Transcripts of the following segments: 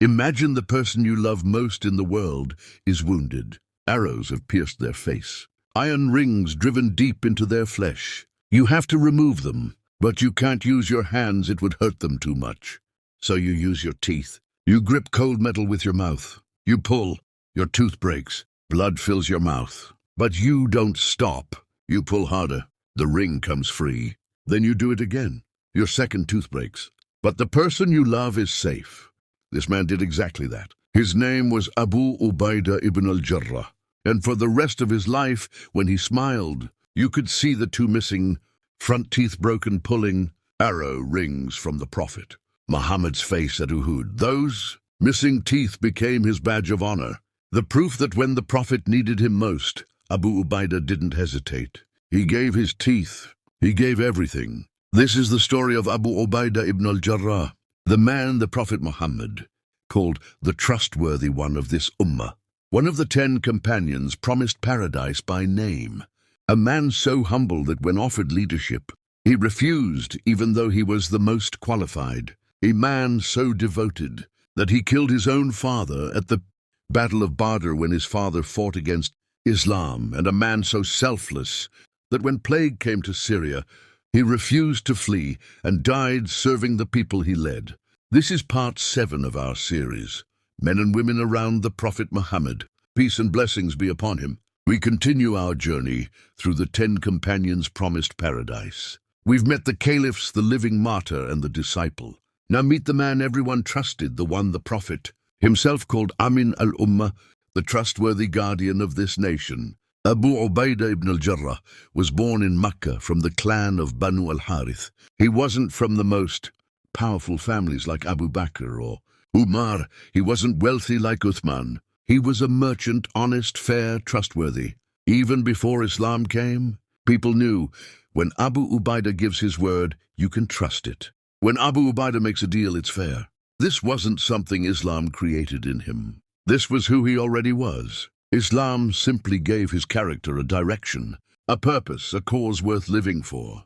Imagine the person you love most in the world is wounded. Arrows have pierced their face. Iron rings driven deep into their flesh. You have to remove them, but you can't use your hands, it would hurt them too much. So you use your teeth. You grip cold metal with your mouth. You pull, your tooth breaks, blood fills your mouth. But you don't stop. You pull harder, the ring comes free. Then you do it again. Your second tooth breaks. But the person you love is safe. This man did exactly that. His name was Abu Ubaida ibn al-Jarrah. And for the rest of his life, when he smiled, you could see the two missing, front teeth broken, pulling arrow rings from the Prophet Muhammad's face at Uhud. Those missing teeth became his badge of honor. The proof that when the Prophet needed him most, Abu Ubaida didn't hesitate. He gave his teeth. He gave everything. This is the story of Abu Ubaida ibn al-Jarrah, the man the Prophet Muhammad called the Trustworthy One of this Ummah. One of the 10 companions promised paradise by name. A man so humble that when offered leadership, he refused even though he was the most qualified. A man so devoted that he killed his own father at the Battle of Badr when his father fought against Islam, and a man so selfless that when plague came to Syria, he refused to flee and died serving the people he led. This is part 7 of our series, Men and Women Around the Prophet Muhammad. Peace and blessings be upon him. We continue our journey through the 10 companions' promised paradise. We've met the caliphs, the living martyr, and the disciple. Now meet the man everyone trusted, the one the Prophet himself called Amin al-Ummah, the trustworthy guardian of this nation. Abu Ubaida ibn al-Jarrah was born in Mecca from the clan of Banu al-Harith. He wasn't from the most powerful families like Abu Bakr or Umar. He wasn't wealthy like Uthman. He was a merchant, honest, fair, trustworthy. Even before Islam came, people knew when Abu Ubaida gives his word, you can trust it. When Abu Ubaida makes a deal, it's fair. This wasn't something Islam created in him. This was who he already was. Islam simply gave his character a direction, a purpose, a cause worth living for.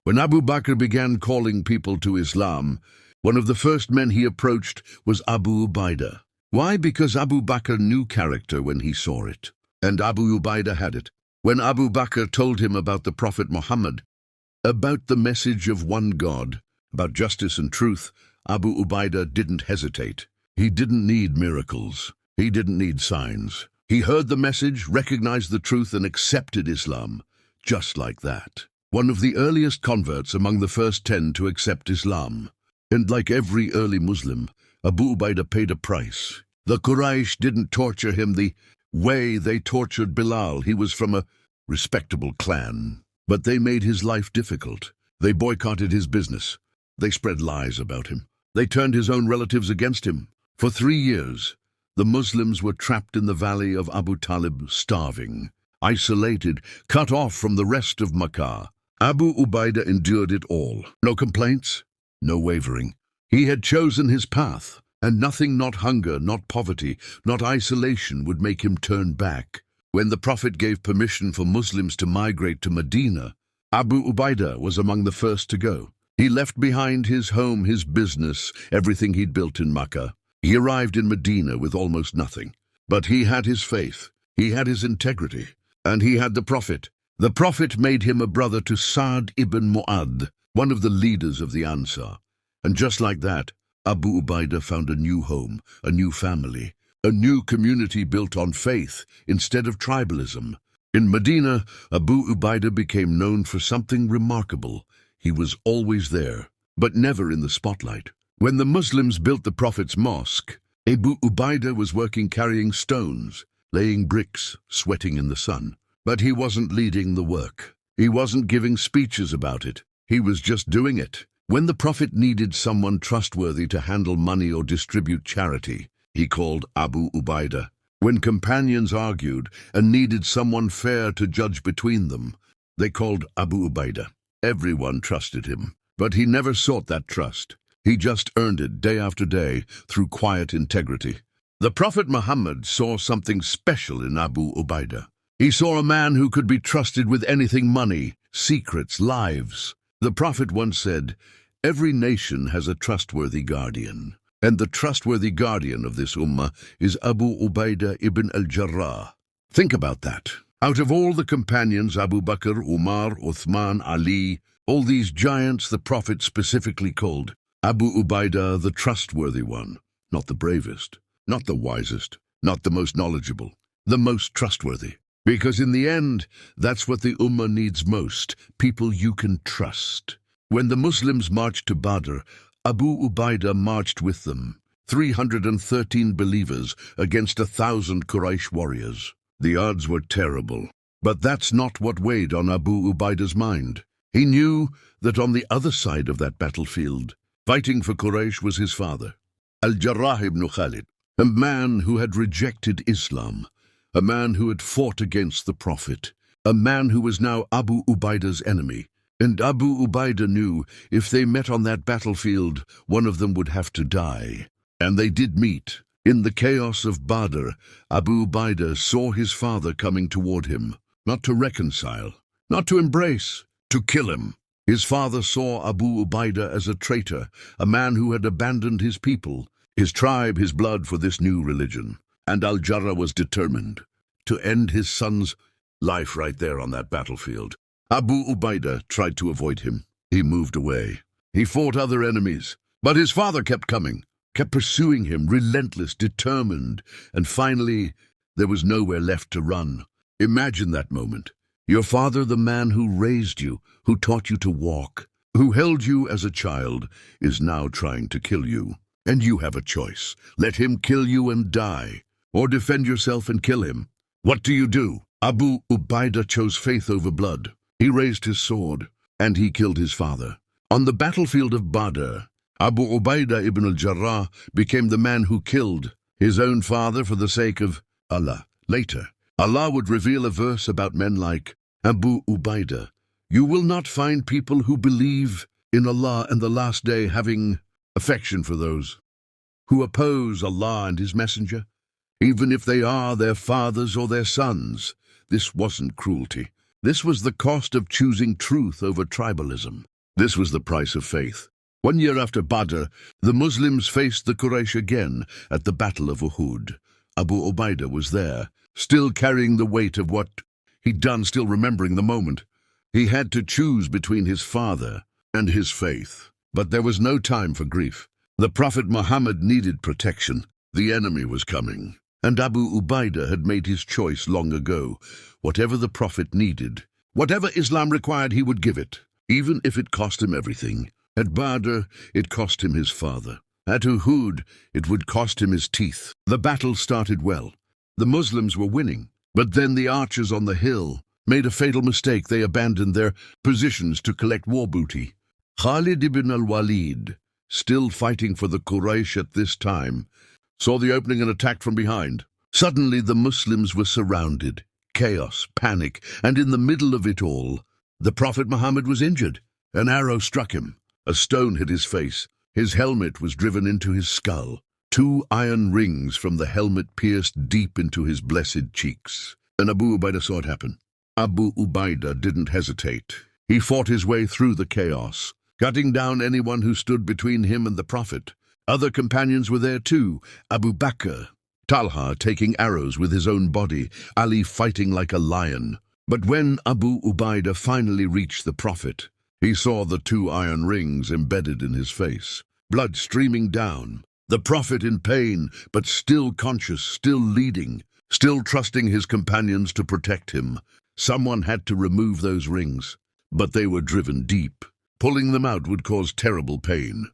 When Abu Bakr began calling people to Islam, one of the first men he approached was Abu Ubaida. Why? Because Abu Bakr knew character when he saw it, and Abu Ubaida had it. When Abu Bakr told him about the Prophet Muhammad, about the message of one God, about justice and truth, Abu Ubaida didn't hesitate. He didn't need miracles. He didn't need signs. He heard the message, recognized the truth, and accepted Islam, just like that. One of the earliest converts among the first 10 to accept Islam. And like every early Muslim, Abu Ubaida paid a price. The Quraysh didn't torture him the way they tortured Bilal. He was from a respectable clan. But they made his life difficult. They boycotted his business. They spread lies about him. They turned his own relatives against him. For 3 years, the Muslims were trapped in the valley of Abu Talib, starving, isolated, cut off from the rest of Makkah. Abu Ubaida endured it all. No complaints, no wavering. He had chosen his path, and nothing, not hunger, not poverty, not isolation, would make him turn back. When the Prophet gave permission for Muslims to migrate to Medina, Abu Ubaida was among the first to go. He left behind his home, his business, everything he'd built in Makkah. He arrived in Medina with almost nothing. But he had his faith, he had his integrity, and he had the Prophet. The Prophet made him a brother to Sa'd ibn Mu'adh, one of the leaders of the Ansar. And just like that, Abu Ubaida found a new home, a new family, a new community built on faith instead of tribalism. In Medina, Abu Ubaida became known for something remarkable. He was always there, but never in the spotlight. When the Muslims built the Prophet's mosque, Abu Ubaida was working carrying stones, laying bricks, sweating in the sun. But he wasn't leading the work. He wasn't giving speeches about it. He was just doing it. When the Prophet needed someone trustworthy to handle money or distribute charity, he called Abu Ubaida. When companions argued and needed someone fair to judge between them, they called Abu Ubaida. Everyone trusted him, but he never sought that trust. He just earned it day after day through quiet integrity. The Prophet Muhammad saw something special in Abu Ubaida. He saw a man who could be trusted with anything: money, secrets, lives. The Prophet once said, "Every nation has a trustworthy guardian." And the trustworthy guardian of this Ummah is Abu Ubaida ibn al-Jarrah. Think about that. Out of all the companions, Abu Bakr, Umar, Uthman, Ali, all these giants the Prophet specifically called Abu Ubaida the trustworthy one, not the bravest, not the wisest, not the most knowledgeable, the most trustworthy. Because in the end, that's what the Ummah needs most, people you can trust. When the Muslims marched to Badr, Abu Ubaida marched with them, 313 believers against 1,000 Quraysh warriors. The odds were terrible, but that's not what weighed on Abu Ubaida's mind. He knew that on the other side of that battlefield, fighting for Quraysh was his father, al-Jarrah ibn Khalid, a man who had rejected Islam, a man who had fought against the Prophet, a man who was now Abu Ubaida's enemy. And Abu Ubaida knew if they met on that battlefield, one of them would have to die. And they did meet. In the chaos of Badr, Abu Ubaida saw his father coming toward him, not to reconcile, not to embrace, to kill him. His father saw Abu Ubaida as a traitor, a man who had abandoned his people, his tribe, his blood for this new religion. And al-Jarrah was determined to end his son's life right there on that battlefield. Abu Ubaida tried to avoid him. He moved away. He fought other enemies, but his father kept coming, kept pursuing him, relentless, determined, and finally, there was nowhere left to run. Imagine that moment. Your father, the man who raised you, who taught you to walk, who held you as a child, is now trying to kill you. And you have a choice. Let him kill you and die, or defend yourself and kill him. What do? Abu Ubaida chose faith over blood. He raised his sword, and he killed his father. On the battlefield of Badr, Abu Ubaida ibn al-Jarrah became the man who killed his own father for the sake of Allah. Later, Allah would reveal a verse about men like Abu Ubaida. You will not find people who believe in Allah and the last day having affection for those who oppose Allah and His Messenger, even if they are their fathers or their sons. This wasn't cruelty. This was the cost of choosing truth over tribalism. This was the price of faith. 1 year after Badr, the Muslims faced the Quraysh again at the Battle of Uhud. Abu Ubaida was there, still carrying the weight of what he'd done, still remembering the moment. He had to choose between his father and his faith. But there was no time for grief. The Prophet Muhammad needed protection. The enemy was coming. And Abu Ubaida had made his choice long ago. Whatever the Prophet needed, whatever Islam required, he would give it, even if it cost him everything. At Badr, it cost him his father. At Uhud, it would cost him his teeth. The battle started well. The Muslims were winning. But then the archers on the hill made a fatal mistake. They abandoned their positions to collect war booty. Khalid ibn al-Walid, still fighting for the Quraysh at this time, saw the opening and attacked from behind. Suddenly the Muslims were surrounded. Chaos, panic, and in the middle of it all, the Prophet Muhammad was injured. An arrow struck him. A stone hit his face. His helmet was driven into his skull. 2 iron rings from the helmet pierced deep into his blessed cheeks. And Abu Ubaida saw it happen. Abu Ubaida didn't hesitate. He fought his way through the chaos, cutting down anyone who stood between him and the Prophet. Other companions were there too. Abu Bakr, Talha taking arrows with his own body, Ali fighting like a lion. But when Abu Ubaida finally reached the Prophet, he saw the 2 iron rings embedded in his face, blood streaming down. The Prophet in pain, but still conscious, still leading, still trusting his companions to protect him. Someone had to remove those rings, but they were driven deep. Pulling them out would cause terrible pain.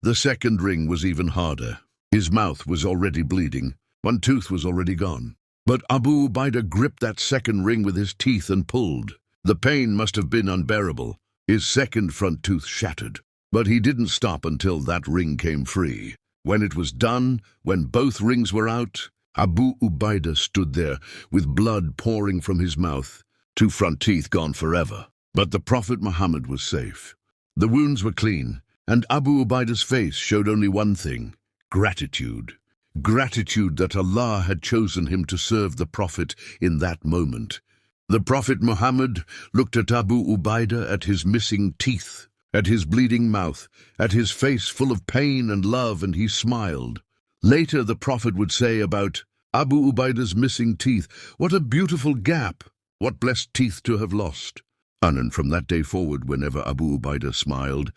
The second ring was even harder. His mouth was already bleeding. One tooth was already gone. But Abu Ubaida gripped that second ring with his teeth and pulled. The pain must have been unbearable. His second front tooth shattered. But he didn't stop until that ring came free. When it was done, when both rings were out, Abu Ubaida stood there with blood pouring from his mouth. 2 front teeth gone forever. But the Prophet Muhammad was safe. The wounds were clean, and Abu Ubaida's face showed only one thing: gratitude. Gratitude that Allah had chosen him to serve the Prophet in that moment. The Prophet Muhammad looked at Abu Ubaida, at his missing teeth, at his bleeding mouth, at his face full of pain and love, and he smiled. Later the Prophet would say about Abu Ubaida's missing teeth, "What a beautiful gap! What blessed teeth to have lost!" And from that day forward, whenever Abu Ubaida smiled,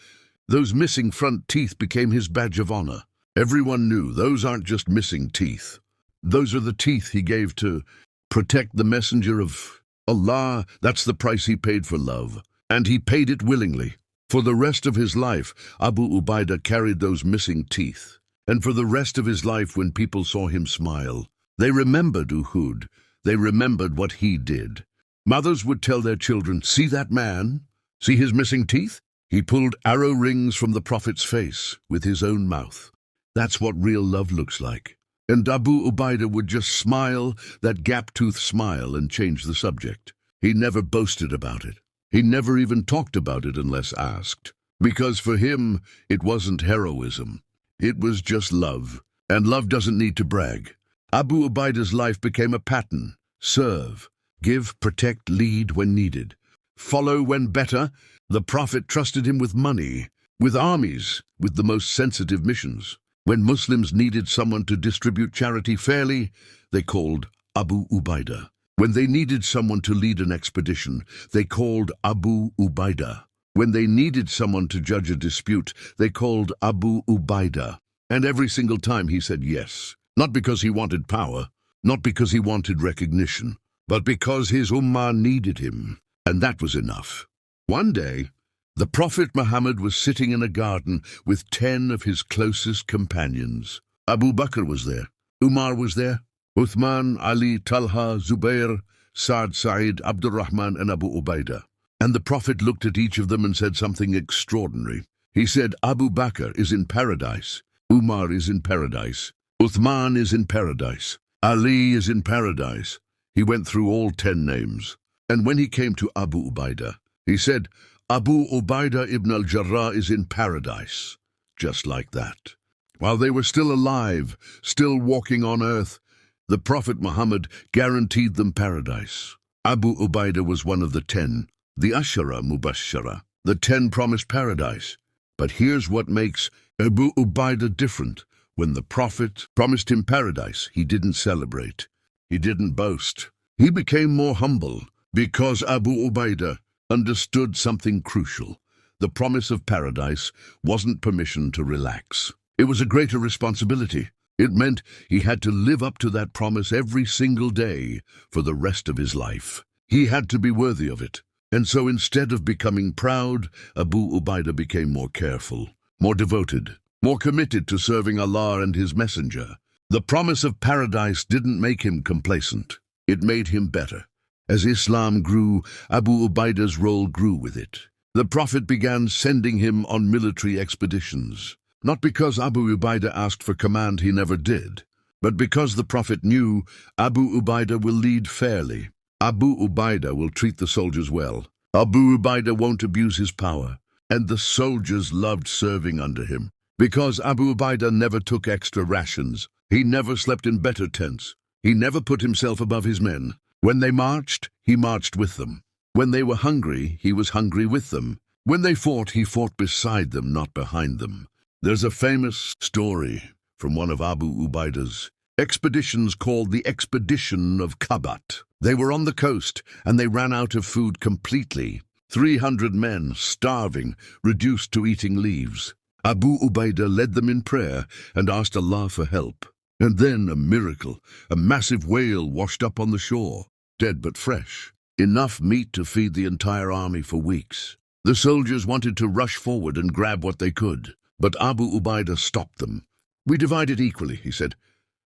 those missing front teeth became his badge of honor. Everyone knew those aren't just missing teeth. Those are the teeth he gave to protect the messenger of Allah. That's the price he paid for love, and he paid it willingly. For the rest of his life, Abu Ubaida carried those missing teeth. And for the rest of his life, when people saw him smile, they remembered Uhud. They remembered what he did. Mothers would tell their children, "See that man? See his missing teeth? He pulled arrow rings from the Prophet's face with his own mouth. That's what real love looks like." And Abu Ubaida would just smile, that gap-toothed smile, and change the subject. He never boasted about it. He never even talked about it unless asked. Because for him, it wasn't heroism. It was just love. And love doesn't need to brag. Abu Ubaida's life became a pattern. Serve, give, protect, lead when needed. Follow when better. The Prophet trusted him with money, with armies, with the most sensitive missions. When Muslims needed someone to distribute charity fairly, they called Abu Ubaida. When they needed someone to lead an expedition, they called Abu Ubaida. When they needed someone to judge a dispute, they called Abu Ubaida. And every single time he said yes. Not because he wanted power, not because he wanted recognition, but because his Ummah needed him. And that was enough. One day, the Prophet Muhammad was sitting in a garden with 10 of his closest companions. Abu Bakr was there. Umar was there. Uthman, Ali, Talha, Zubair, Saad, Sa'id, Abdurrahman, and Abu Ubaida. And the Prophet looked at each of them and said something extraordinary. He said, "Abu Bakr is in paradise. Umar is in paradise. Uthman is in paradise. Ali is in paradise." He went through all 10 names. And when he came to Abu Ubaida, he said, "Abu Ubaida ibn al-Jarrah is in paradise." Just like that. While they were still alive, still walking on earth, the Prophet Muhammad guaranteed them paradise. Abu Ubaida was one of the 10, the Ashara Mubashara, the 10 promised paradise. But here's what makes Abu Ubaida different. When the Prophet promised him paradise, he didn't celebrate. He didn't boast. He became more humble because Abu Ubaida understood something crucial. The promise of paradise wasn't permission to relax. It was a greater responsibility. It meant he had to live up to that promise every single day for the rest of his life. He had to be worthy of it. And so instead of becoming proud, Abu Ubaida became more careful, more devoted, more committed to serving Allah and His Messenger. The promise of paradise didn't make him complacent. It made him better. As Islam grew, Abu Ubaida's role grew with it. The Prophet began sending him on military expeditions. Not because Abu Ubaida asked for command, he never did, but because the Prophet knew Abu Ubaida will lead fairly. Abu Ubaida will treat the soldiers well. Abu Ubaida won't abuse his power. And the soldiers loved serving under him. Because Abu Ubaida never took extra rations. He never slept in better tents. He never put himself above his men. When they marched, he marched with them. When they were hungry, he was hungry with them. When they fought, he fought beside them, not behind them. There's a famous story from one of Abu Ubaida's expeditions called the Expedition of Kabat. They were on the coast, and they ran out of food completely. 300 men, starving, reduced to eating leaves. Abu Ubaida led them in prayer and asked Allah for help. And then a miracle, a massive whale washed up on the shore, dead but fresh. Enough meat to feed the entire army for weeks. The soldiers wanted to rush forward and grab what they could, but Abu Ubaida stopped them. "We divide it equally," he said.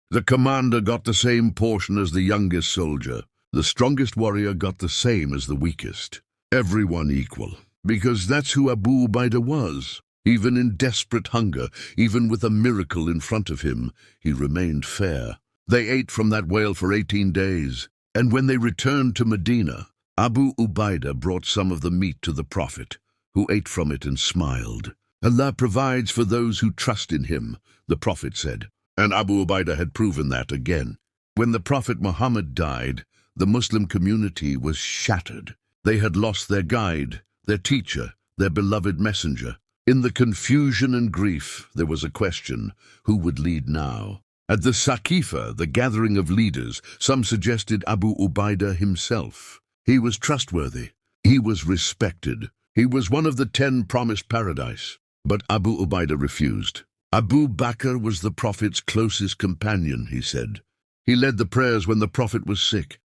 "The commander got the same portion as the youngest soldier. The strongest warrior got the same as the weakest. Everyone equal." Because that's who Abu Ubaida was. Even in desperate hunger, even with a miracle in front of him, he remained fair. They ate from that whale for 18 days, and when they returned to Medina, Abu Ubaida brought some of the meat to the Prophet, who ate from it and smiled. Allah provides for those who trust in him, the Prophet said. And Abu Ubaida had proven that again. When the Prophet Muhammad died, the Muslim community was shattered. They had lost their guide, their teacher, their beloved messenger. In the confusion and grief, there was a question: who would lead now? At the Saqifa, the gathering of leaders, some suggested Abu Ubaida himself. He was trustworthy. He was respected. He was one of the 10 promised paradise. But Abu Ubaida refused. Abu Bakr was the Prophet's closest companion, he said. He led the prayers when the Prophet was sick.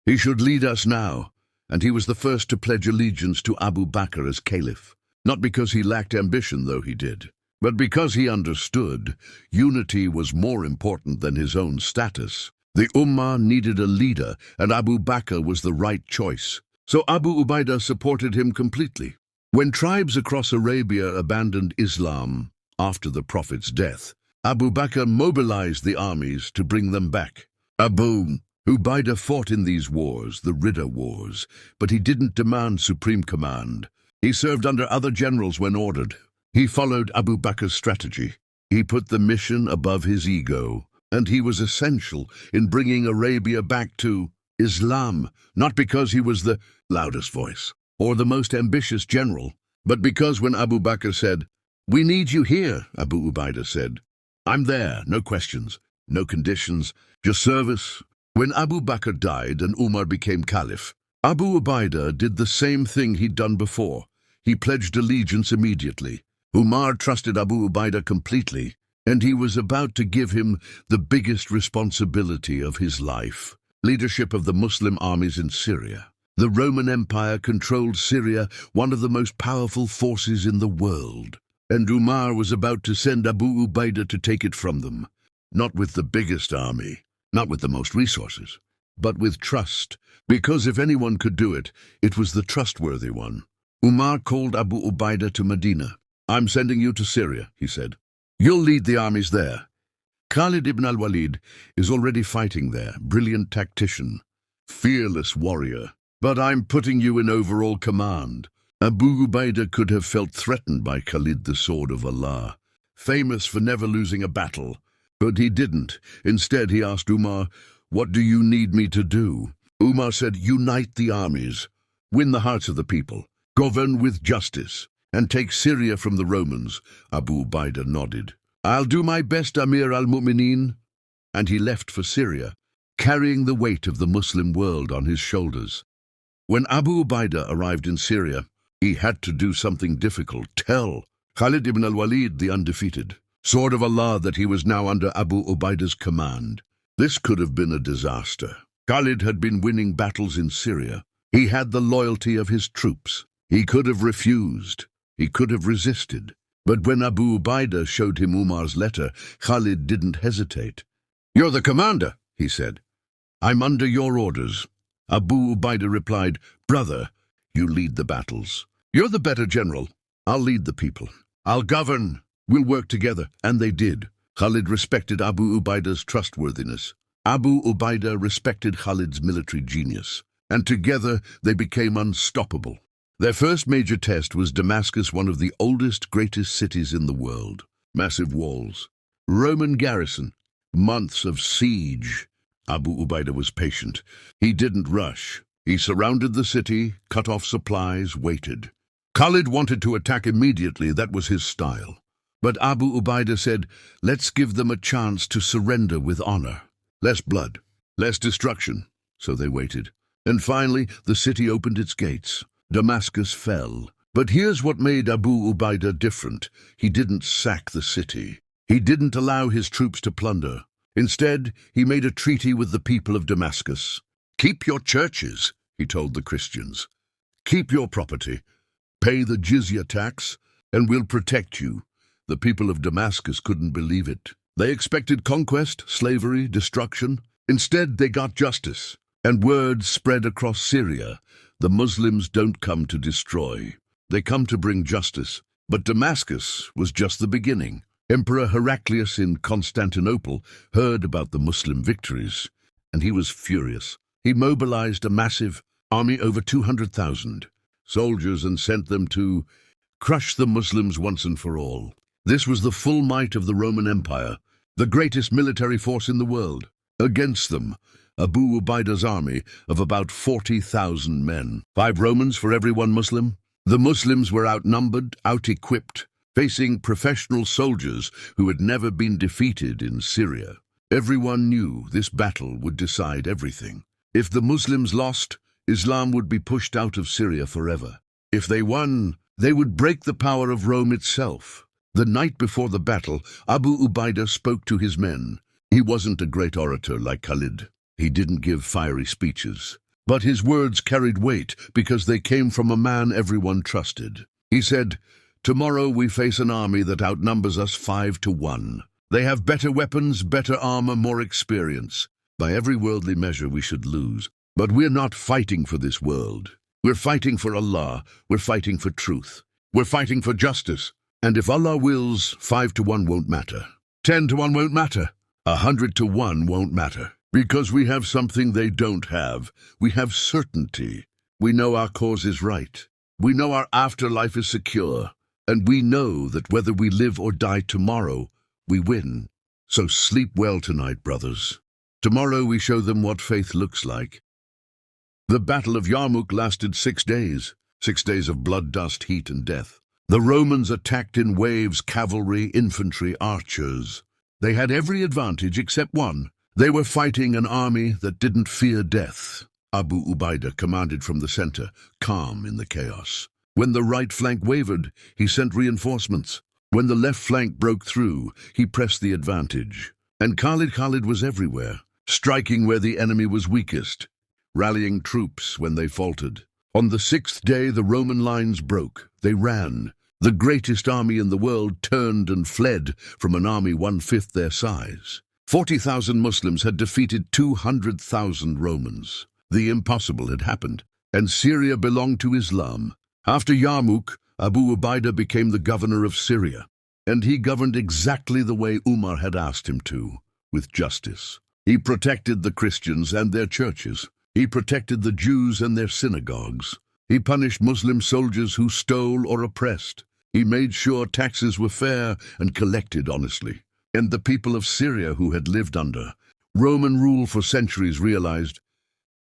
He should lead us now, and he was the first to pledge allegiance to Abu Bakr as caliph. Not because he lacked ambition, though he did, but because he understood unity was more important than his own status. The Ummah needed a leader, and Abu Bakr was the right choice. So Abu Ubaida supported him completely. When tribes across Arabia abandoned Islam after the Prophet's death, Abu Bakr mobilized the armies to bring them back. Abu Ubaida fought in these wars, the Ridda Wars, but he didn't demand supreme command. He served under other generals when ordered. He followed Abu Bakr's strategy. He put the mission above his ego, and he was essential in bringing Arabia back to Islam, not because he was the loudest voice or the most ambitious general, but because when Abu Bakr said, "We need you here," Abu Ubaida said, "I'm there, no questions, no conditions, just service." When Abu Bakr died and Umar became caliph, Abu Ubaida did the same thing he'd done before. He pledged allegiance immediately. Umar trusted Abu Ubaida completely, and he was about to give him the biggest responsibility of his life: leadership of the Muslim armies in Syria. The Roman Empire controlled Syria, one of the most powerful forces in the world, and Umar was about to send Abu Ubaida to take it from them, not with the biggest army, not with the most resources, but with trust, because if anyone could do it, it was the Trustworthy One. Umar called Abu Ubaida to Medina. "I'm sending you to Syria," he said. "You'll lead the armies there. Khalid ibn al-Walid is already fighting there, brilliant tactician, fearless warrior. But I'm putting you in overall command." Abu Ubaida could have felt threatened by Khalid, the sword of Allah, famous for never losing a battle. But he didn't. Instead, he asked Umar, "What do you need me to do?" Umar said, "Unite the armies, win the hearts of the people, govern with justice, and take Syria from the Romans." Abu Ubaida nodded. "I'll do my best, Amir al-Mu'mineen." And he left for Syria, carrying the weight of the Muslim world on his shoulders. When Abu Ubaida arrived in Syria, he had to do something difficult: tell Khalid ibn al-Walid, the undefeated, sword of Allah, that he was now under Abu Ubaida's command. This could have been a disaster. Khalid had been winning battles in Syria. He had the loyalty of his troops. He could have refused. He could have resisted. But when Abu Ubaida showed him Umar's letter, Khalid didn't hesitate. "You're the commander," he said. "I'm under your orders." Abu Ubaida replied, "Brother, you lead the battles. You're the better general. I'll lead the people. I'll govern. We'll work together." And they did. Khalid respected Abu Ubaida's trustworthiness. Abu Ubaida respected Khalid's military genius. And together they became unstoppable. Their first major test was Damascus, one of the oldest, greatest cities in the world. Massive walls, Roman garrison, months of siege. Abu Ubaida was patient. He didn't rush. He surrounded the city, cut off supplies, waited. Khalid wanted to attack immediately. That was his style. But Abu Ubaida said, "Let's give them a chance to surrender with honor. Less blood, less destruction." So they waited. And finally, the city opened its gates. Damascus fell. But here's what made Abu Ubaida different. He didn't sack the city. He didn't allow his troops to plunder. Instead, he made a treaty with the people of Damascus. "Keep your churches," he told the Christians. "Keep your property. Pay the jizya tax, and we'll protect you." The people of Damascus couldn't believe it. They expected conquest, slavery, destruction. Instead, they got justice. And word spread across Syria: the Muslims don't come to destroy. They come to bring justice. But Damascus was just the beginning. Emperor Heraclius in Constantinople heard about the Muslim victories, and he was furious. He mobilized a massive army over 200,000 soldiers, and sent them to crush the Muslims once and for all. This was the full might of the Roman Empire, the greatest military force in the world. Against them, Abu Ubaida's army of about 40,000 men. 5 Romans for every 1 Muslim. The Muslims were outnumbered, out-equipped, facing professional soldiers who had never been defeated in Syria. Everyone knew this battle would decide everything. If the Muslims lost, Islam would be pushed out of Syria forever. If they won, they would break the power of Rome itself. The night before the battle, Abu Ubaida spoke to his men. He wasn't a great orator like Khalid. He didn't give fiery speeches. But his words carried weight because they came from a man everyone trusted. He said, "Tomorrow we face an army that outnumbers us 5 to 1. They have better weapons, better armor, more experience. By every worldly measure we should lose. But we're not fighting for this world. We're fighting for Allah. We're fighting for truth. We're fighting for justice. And if Allah wills, 5 to 1 won't matter. 10 to 1 won't matter. 100 to 1 won't matter. Because we have something they don't have. We have certainty. We know our cause is right. We know our afterlife is secure. And we know that whether we live or die tomorrow, we win. So sleep well tonight, brothers. Tomorrow we show them what faith looks like." The Battle of Yarmouk lasted 6 days. 6 days of blood, dust, heat, and death. The Romans attacked in waves, cavalry, infantry, archers. They had every advantage except one. They were fighting an army that didn't fear death. Abu Ubaida commanded from the center, calm in the chaos. When the right flank wavered, he sent reinforcements. When the left flank broke through, he pressed the advantage. And Khalid was everywhere, striking where the enemy was weakest, rallying troops when they faltered. On the 6th day, the Roman lines broke. They ran. The greatest army in the world turned and fled from an army 1/5 their size. 40,000 Muslims had defeated 200,000 Romans. The impossible had happened, and Syria belonged to Islam. After Yarmouk, Abu Ubaida became the governor of Syria, and he governed exactly the way Umar had asked him to, with justice. He protected the Christians and their churches. He protected the Jews and their synagogues. He punished Muslim soldiers who stole or oppressed. He made sure taxes were fair and collected honestly. And the people of Syria who had lived under Roman rule for centuries realized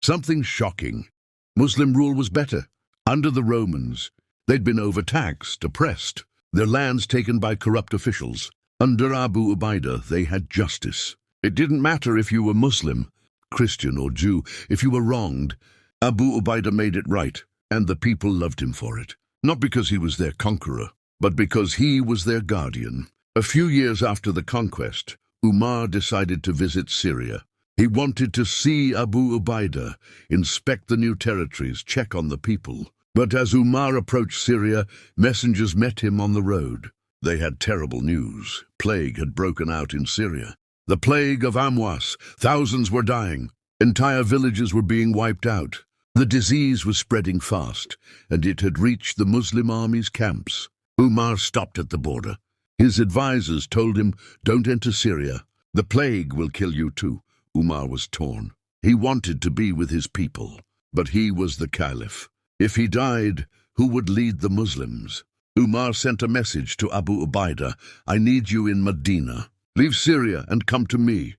something shocking. Muslim rule was better. Under the Romans, they'd been overtaxed, oppressed, their lands taken by corrupt officials. Under Abu Ubaida, they had justice. It didn't matter if you were Muslim, Christian, or Jew. If you were wronged, Abu Ubaida made it right, and the people loved him for it. Not because he was their conqueror, but because he was their guardian. A few years after the conquest, Umar decided to visit Syria. He wanted to see Abu Ubaida, inspect the new territories, check on the people. But as Umar approached Syria, messengers met him on the road. They had terrible news. Plague had broken out in Syria. The Plague of Amwas. Thousands were dying. Entire villages were being wiped out. The disease was spreading fast, and it had reached the Muslim army's camps. Umar stopped at the border. His advisors told him, "Don't enter Syria. The plague will kill you too." Umar was torn. He wanted to be with his people, but he was the caliph. If he died, who would lead the Muslims? Umar sent a message to Abu Ubaida, "I need you in Medina. Leave Syria and come to me."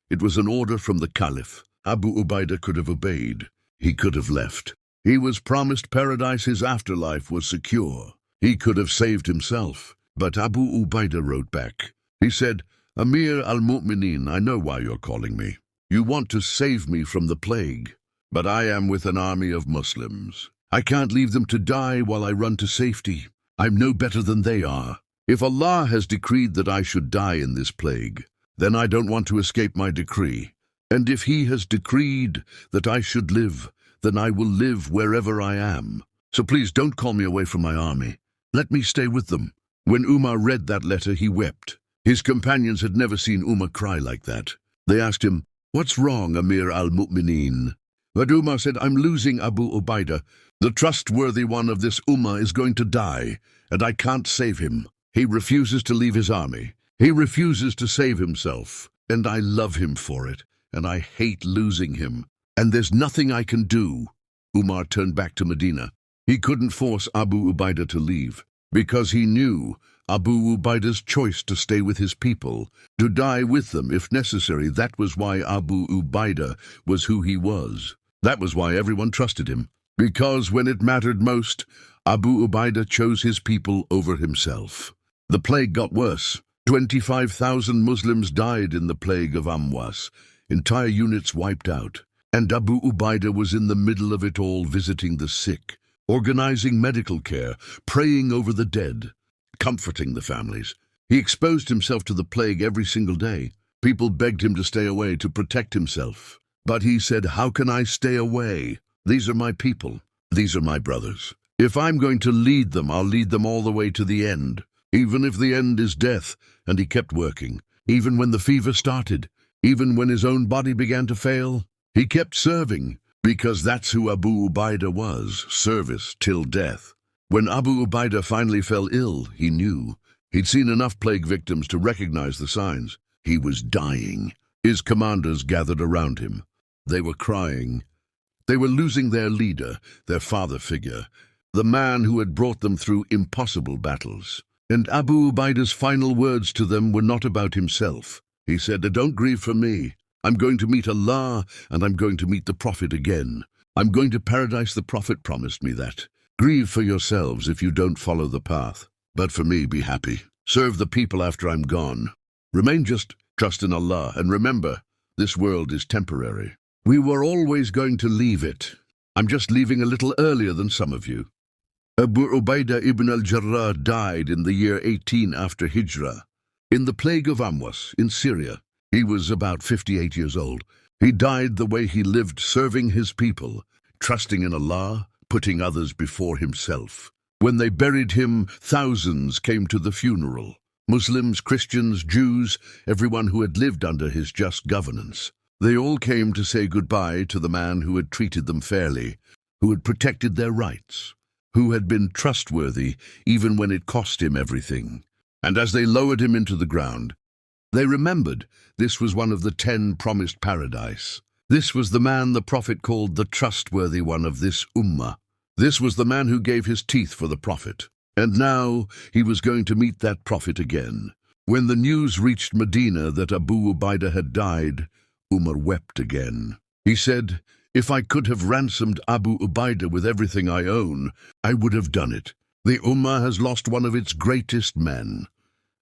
It was an order from the caliph. Abu Ubaida could have obeyed. He could have left. He was promised paradise. His afterlife was secure. He could have saved himself. But Abu Ubaida wrote back. He said, "Amir al-Mu'mineen, I know why you're calling me. You want to save me from the plague. But I am with an army of Muslims. I can't leave them to die while I run to safety. I'm no better than they are. If Allah has decreed that I should die in this plague, then I don't want to escape my decree. And if He has decreed that I should live, then I will live wherever I am. So please don't call me away from my army. Let me stay with them." When Umar read that letter, he wept. His companions had never seen Umar cry like that. They asked him, "What's wrong, Amir al-Mu'mineen?" But Umar said, "I'm losing Abu Ubaida. The trustworthy one of this Ummah is going to die, and I can't save him. He refuses to leave his army. He refuses to save himself, and I love him for it, and I hate losing him. And there's nothing I can do." Umar turned back to Medina. He couldn't force Abu Ubaida to leave, because he knew Abu Ubaida's choice to stay with his people, to die with them if necessary. That was why Abu Ubaida was who he was. That was why everyone trusted him. Because when it mattered most, Abu Ubaida chose his people over himself. The plague got worse. 25,000 Muslims died in the Plague of Amwas. Entire units wiped out. And Abu Ubaida was in the middle of it all, visiting the sick, organizing medical care, praying over the dead, comforting the families. He exposed himself to the plague every single day. People begged him to stay away, to protect himself. But he said, "How can I stay away? These are my people. These are my brothers. If I'm going to lead them, I'll lead them all the way to the end, even if the end is death." And he kept working, even when the fever started, even when his own body began to fail. He kept serving, because that's who Abu Ubaida was, service till death. When Abu Ubaida finally fell ill, he knew. He'd seen enough plague victims to recognize the signs. He was dying. His commanders gathered around him. They were crying. They were losing their leader, their father figure, the man who had brought them through impossible battles. And Abu Ubaida's final words to them were not about himself. He said, "Don't grieve for me. I'm going to meet Allah, and I'm going to meet the Prophet again. I'm going to paradise. The Prophet promised me that. Grieve for yourselves if you don't follow the path. But for me, be happy. Serve the people after I'm gone. Remain just, trust in Allah, and remember, this world is temporary. We were always going to leave it. I'm just leaving a little earlier than some of you." Abu Ubaida ibn al-Jarrah died in the year 18 after Hijrah, in the Plague of Amwas in Syria. He was about 58 years old. He died the way he lived, serving his people, trusting in Allah, putting others before himself. When they buried him, thousands came to the funeral. Muslims, Christians, Jews, everyone who had lived under his just governance. They all came to say goodbye to the man who had treated them fairly, who had protected their rights, who had been trustworthy even when it cost him everything. And as they lowered him into the ground, they remembered this was one of the 10 promised paradise. This was the man the Prophet called the Trustworthy One of this Ummah. This was the man who gave his teeth for the Prophet. And now he was going to meet that Prophet again. When the news reached Medina that Abu Ubaida had died, Umar wept again. He said, "If I could have ransomed Abu Ubaida with everything I own, I would have done it. The Ummah has lost one of its greatest men."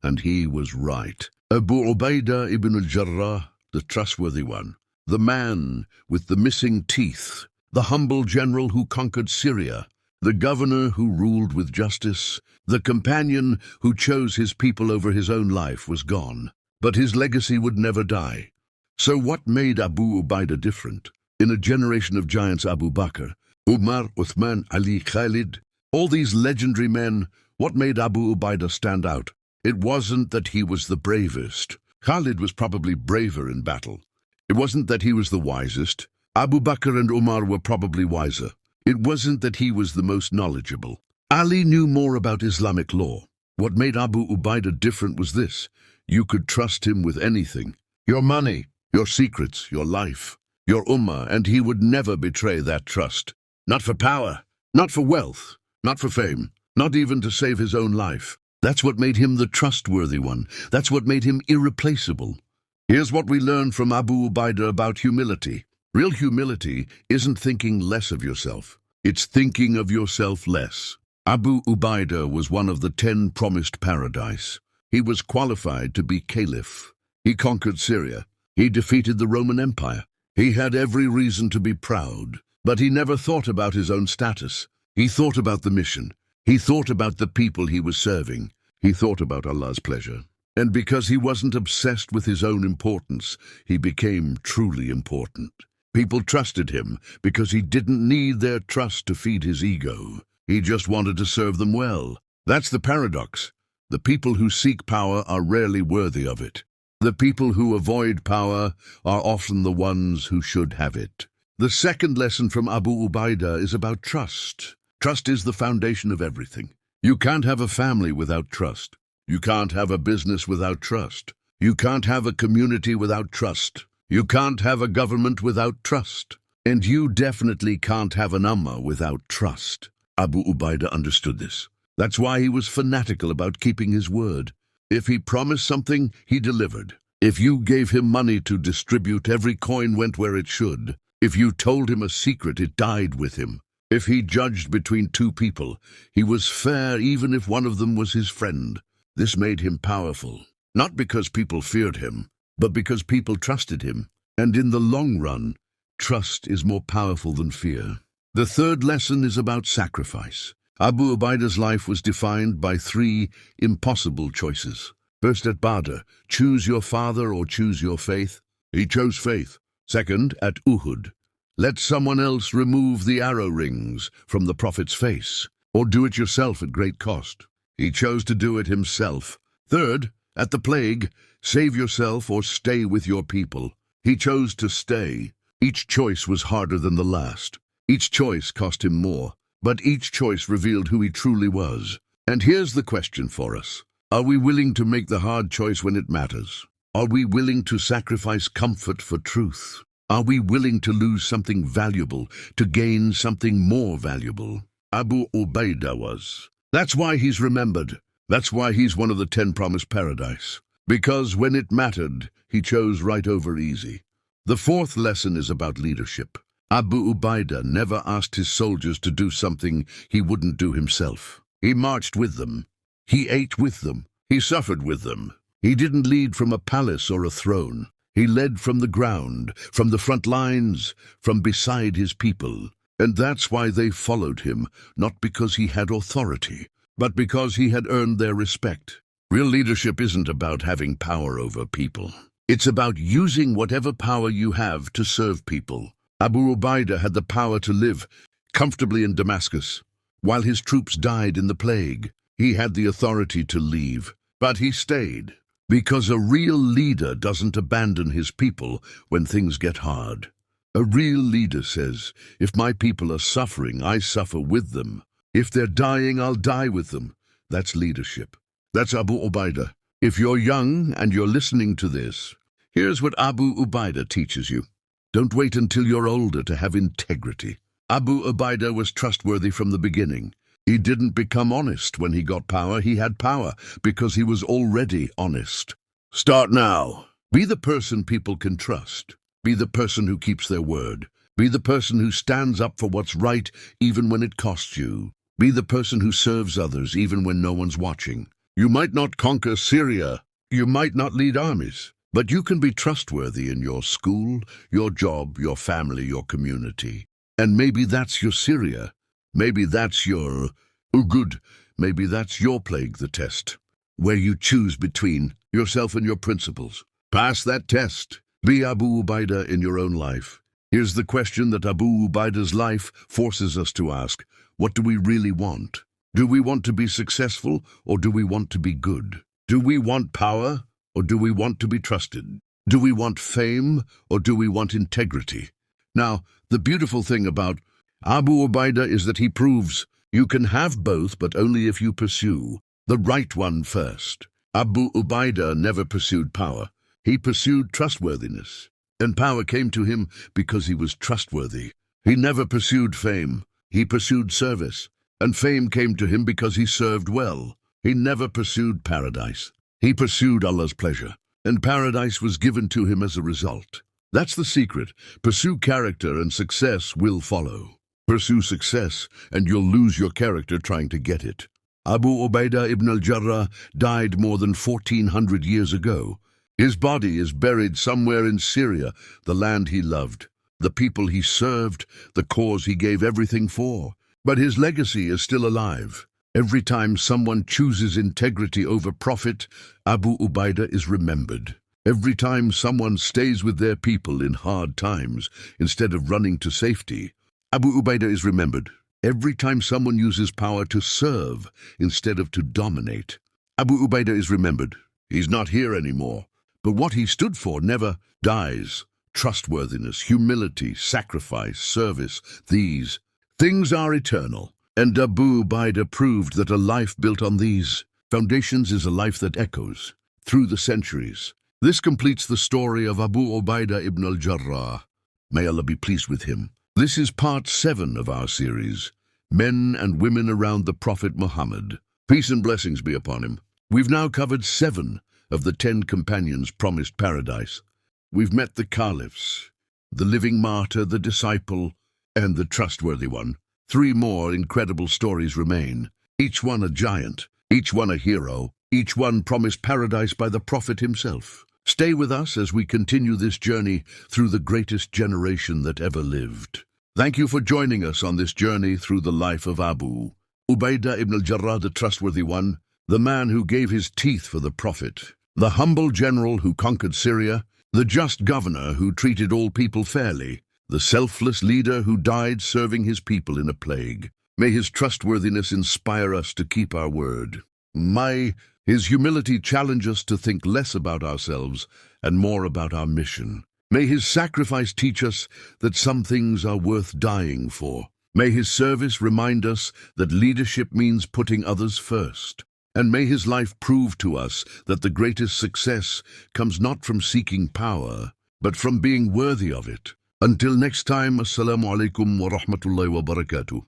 And he was right. Abu Ubaida ibn al-Jarrah, the Trustworthy One, the man with the missing teeth, the humble general who conquered Syria, the governor who ruled with justice, the companion who chose his people over his own life, was gone. But his legacy would never die. So what made Abu Ubaida different? In a generation of giants, Abu Bakr, Umar, Uthman, Ali, Khalid, all these legendary men, what made Abu Ubaida stand out? It wasn't that he was the bravest. Khalid was probably braver in battle. It wasn't that he was the wisest. Abu Bakr and Umar were probably wiser. It wasn't that he was the most knowledgeable. Ali knew more about Islamic law. What made Abu Ubaida different was this: you could trust him with anything. Your money, your secrets, your life, your ummah, and he would never betray that trust. Not for power, not for wealth, not for fame, not even to save his own life. That's what made him the trustworthy one. That's what made him irreplaceable. Here's what we learn from Abu Ubaida about humility. Real humility isn't thinking less of yourself. It's thinking of yourself less. Abu Ubaida was one of the 10 promised paradise. He was qualified to be caliph. He conquered Syria. He defeated the Roman Empire. He had every reason to be proud, but he never thought about his own status. He thought about the mission. He thought about the people he was serving. He thought about Allah's pleasure. And because he wasn't obsessed with his own importance, he became truly important. People trusted him because he didn't need their trust to feed his ego. He just wanted to serve them well. That's the paradox. The people who seek power are rarely worthy of it. The people who avoid power are often the ones who should have it. The second lesson from Abu Ubaida is about trust. Trust is the foundation of everything. You can't have a family without trust. You can't have a business without trust. You can't have a community without trust. You can't have a government without trust. And you definitely can't have an Ummah without trust. Abu Ubaida understood this. That's why he was fanatical about keeping his word. If he promised something, he delivered. If you gave him money to distribute, every coin went where it should. If you told him a secret, it died with him. If he judged between two people, he was fair even if one of them was his friend. This made him powerful, not because people feared him, but because people trusted him. And in the long run, trust is more powerful than fear. The third lesson is about sacrifice. Abu Ubaida's life was defined by 3 impossible choices. First, at Badr, choose your father or choose your faith. He chose faith. Second, at Uhud, let someone else remove the arrow rings from the Prophet's face, or do it yourself at great cost. He chose to do it himself. Third, at the Plague, save yourself or stay with your people. He chose to stay. Each choice was harder than the last. Each choice cost him more, but each choice revealed who he truly was. And here's the question for us. Are we willing to make the hard choice when it matters? Are we willing to sacrifice comfort for truth? Are we willing to lose something valuable to gain something more valuable? Abu Ubaida was. That's why he's remembered. That's why he's one of the 10 promised paradise. Because when it mattered, he chose right over easy. The fourth lesson is about leadership. Abu Ubaida never asked his soldiers to do something he wouldn't do himself. He marched with them. He ate with them. He suffered with them. He didn't lead from a palace or a throne. He led from the ground, from the front lines, from beside his people. And that's why they followed him, not because he had authority, but because he had earned their respect. Real leadership isn't about having power over people. It's about using whatever power you have to serve people. Abu Ubaida had the power to live comfortably in Damascus, while his troops died in the plague. He had the authority to leave, but he stayed. Because a real leader doesn't abandon his people when things get hard. A real leader says, if my people are suffering, I suffer with them. If they're dying, I'll die with them. That's leadership. That's Abu Ubaida. If you're young and you're listening to this, here's what Abu Ubaida teaches you. Don't wait until you're older to have integrity. Abu Ubaida was trustworthy from the beginning. He didn't become honest when he got power. He had power because he was already honest. Start now. Be the person people can trust. Be the person who keeps their word. Be the person who stands up for what's right even when it costs you. Be the person who serves others even when no one's watching. You might not conquer Syria. You might not lead armies. But you can be trustworthy in your school, your job, your family, your community. And maybe that's your Syria. Maybe that's your Uhud. Maybe that's your plague, the test, where you choose between yourself and your principles. Pass that test. Be Abu Ubaida in your own life. Here's the question that Abu Ubaida's life forces us to ask. What do we really want? Do we want to be successful, or do we want to be good? Do we want power, or do we want to be trusted? Do we want fame, or do we want integrity? Now, the beautiful thing about Abu Ubaida is that he proves you can have both, but only if you pursue the right one first. Abu Ubaida never pursued power. He pursued trustworthiness. And power came to him because he was trustworthy. He never pursued fame. He pursued service. And fame came to him because he served well. He never pursued paradise. He pursued Allah's pleasure. And paradise was given to him as a result. That's the secret. Pursue character and success will follow. Pursue success and you'll lose your character trying to get it. Abu Ubaida ibn al-Jarrah died more than 1400 years ago. His body is buried somewhere in Syria, the land he loved, the people he served, the cause he gave everything for. But his legacy is still alive. Every time someone chooses integrity over profit, Abu Ubaida is remembered. Every time someone stays with their people in hard times instead of running to safety, Abu Ubaida is remembered. Every time someone uses power to serve instead of to dominate, Abu Ubaida is remembered. He's not here anymore, but what he stood for never dies. Trustworthiness, humility, sacrifice, service, these things are eternal. And Abu Ubaida proved that a life built on these foundations is a life that echoes through the centuries. This completes the story of Abu Ubaida ibn al-Jarrah. May Allah be pleased with him. This is part 7 of our series, Men and Women Around the Prophet Muhammad. Peace and blessings be upon him. We've now covered 7 of the 10 companions promised paradise. We've met the caliphs, the living martyr, the disciple, and the trustworthy one. 3 more incredible stories remain, each one a giant, each one a hero, each one promised paradise by the Prophet himself. Stay with us as we continue this journey through the greatest generation that ever lived. Thank you for joining us on this journey through the life of Abu Ubaida ibn al-Jarrah, the trustworthy one, the man who gave his teeth for the Prophet, the humble general who conquered Syria, the just governor who treated all people fairly, the selfless leader who died serving his people in a plague. May his trustworthiness inspire us to keep our word. May his humility challenge us to think less about ourselves and more about our mission. May his sacrifice teach us that some things are worth dying for. May his service remind us that leadership means putting others first. And may his life prove to us that the greatest success comes not from seeking power, but from being worthy of it. Until next time, Assalamu alaikum wa rahmatullahi wa barakatuh.